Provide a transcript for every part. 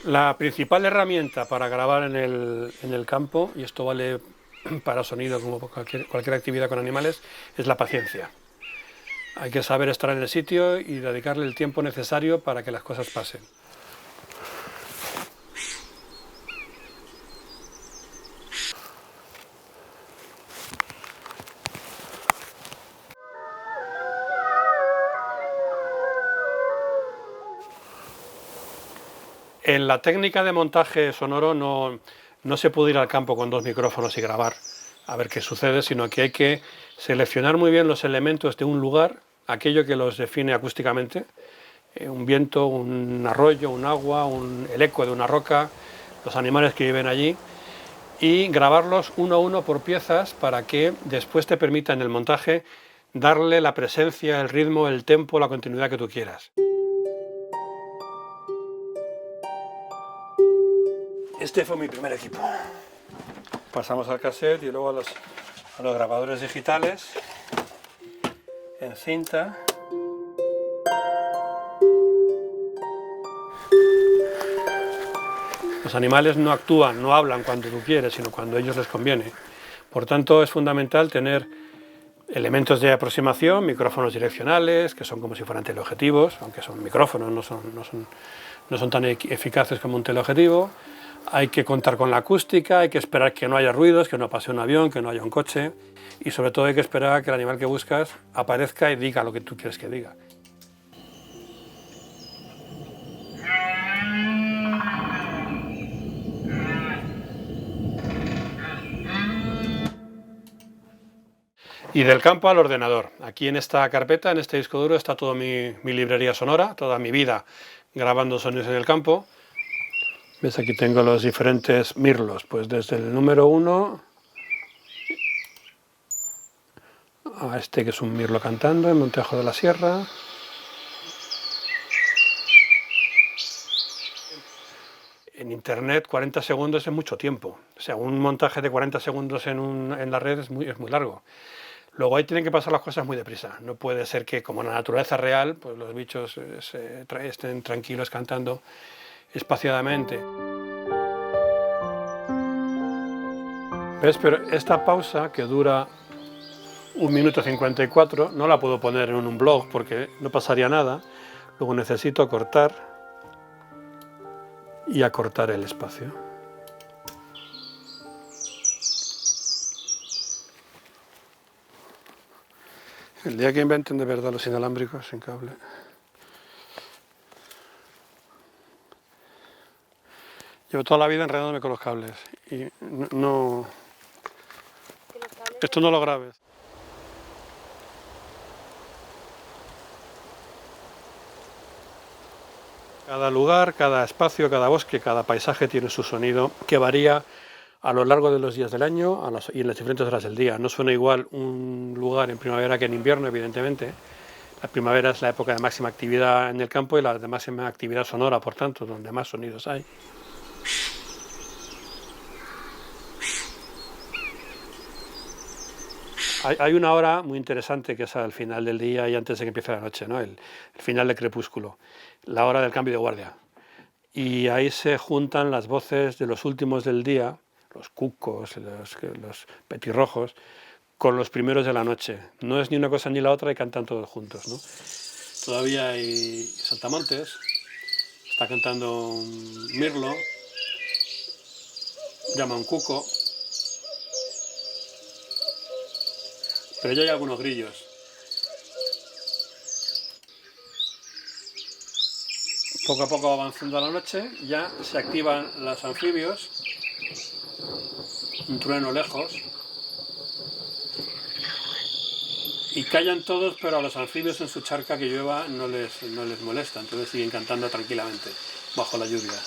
La principal herramienta para grabar en el campo, y esto vale para sonido como cualquier actividad con animales, es la paciencia. Hay que saber estar en el sitio y dedicarle el tiempo necesario para que las cosas pasen. En la técnica de montaje sonoro no se puede ir al campo con 2 micrófonos y grabar a ver qué sucede, sino que hay que seleccionar muy bien los elementos de un lugar, aquello que los define acústicamente, un viento, un arroyo, un agua, el eco de una roca, los animales que viven allí, y grabarlos uno a uno por piezas para que después te permita en el montaje darle la presencia, el ritmo, el tempo, la continuidad que tú quieras. Este fue mi primer equipo. Pasamos al cassette y luego a los grabadores digitales en cinta. Los animales no actúan, no hablan cuando tú quieres, sino cuando a ellos les conviene. Por tanto, es fundamental tener elementos de aproximación, micrófonos direccionales, que son como si fueran teleobjetivos, aunque son micrófonos, no son tan eficaces como un teleobjetivo. Hay que contar con la acústica, hay que esperar que no haya ruidos, que no pase un avión, que no haya un coche, y sobre todo hay que esperar a que el animal que buscas aparezca y diga lo que tú quieres que diga. Y del campo al ordenador. Aquí en esta carpeta, en este disco duro, está toda mi librería sonora, toda mi vida grabando sonidos en el campo. ¿Ves? Aquí tengo los diferentes mirlos, pues desde el número 1 a este que es un mirlo cantando en Montejo de la Sierra. En internet 40 segundos es mucho tiempo. O sea, un montaje de 40 segundos en la red es muy largo. Luego ahí tienen que pasar las cosas muy deprisa. No puede ser que, como en la naturaleza real, pues los bichos estén tranquilos cantando espaciadamente. ¿Ves? Pero esta pausa, que dura 1 minuto 54, no la puedo poner en un blog porque no pasaría nada. Luego necesito cortar y acortar el espacio. El día que inventen de verdad los inalámbricos sin cable. Llevo toda la vida enredándome con los cables y no... Esto no lo grabes. Cada lugar, cada espacio, cada bosque, cada paisaje tiene su sonido que varía a lo largo de los días del año y en las diferentes horas del día. No suena igual un lugar en primavera que en invierno, evidentemente. La primavera es la época de máxima actividad en el campo y la de máxima actividad sonora, por tanto, donde más sonidos hay. Hay una hora muy interesante que es al final del día y antes de que empiece la noche, ¿no? El final del crepúsculo, la hora del cambio de guardia. Y ahí se juntan las voces de los últimos del día, los cucos, los petirrojos, con los primeros de la noche. No es ni una cosa ni la otra y cantan todos juntos, ¿no? Todavía hay saltamontes, está cantando un mirlo, llama un cuco, pero ya hay algunos grillos. Poco a poco avanzando a la noche, ya se activan los anfibios, un trueno lejos, y callan todos, pero a los anfibios en su charca que llueva no les molesta, entonces siguen cantando tranquilamente bajo la lluvia.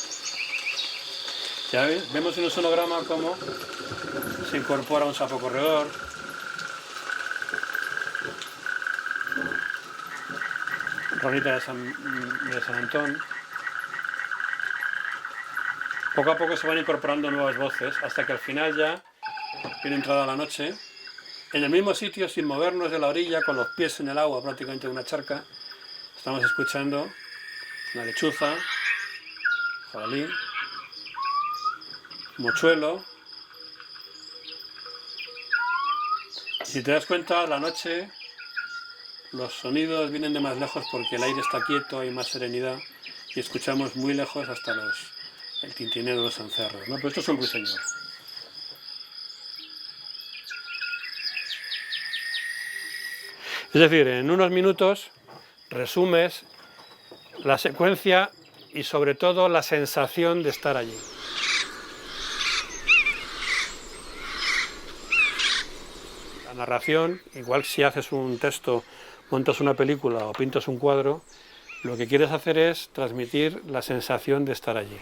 ¿Ya ves? Vemos en el sonograma cómo se incorpora un sapo corredor, Ronita de San Antón. Poco a poco se van incorporando nuevas voces hasta que al final ya viene entrada la noche. En el mismo sitio, sin movernos de la orilla, con los pies en el agua prácticamente de una charca, estamos escuchando una lechuza, jabalí, mochuelo. Si te das cuenta, a la noche los sonidos vienen de más lejos porque el aire está quieto, hay más serenidad y escuchamos muy lejos hasta el tintineo de los cencerros, ¿no? Pero esto es un ruiseñor. Es decir, en unos minutos resumes la secuencia y sobre todo la sensación de estar allí. La narración, igual si haces un texto, montas una película o pintas un cuadro, lo que quieres hacer es transmitir la sensación de estar allí.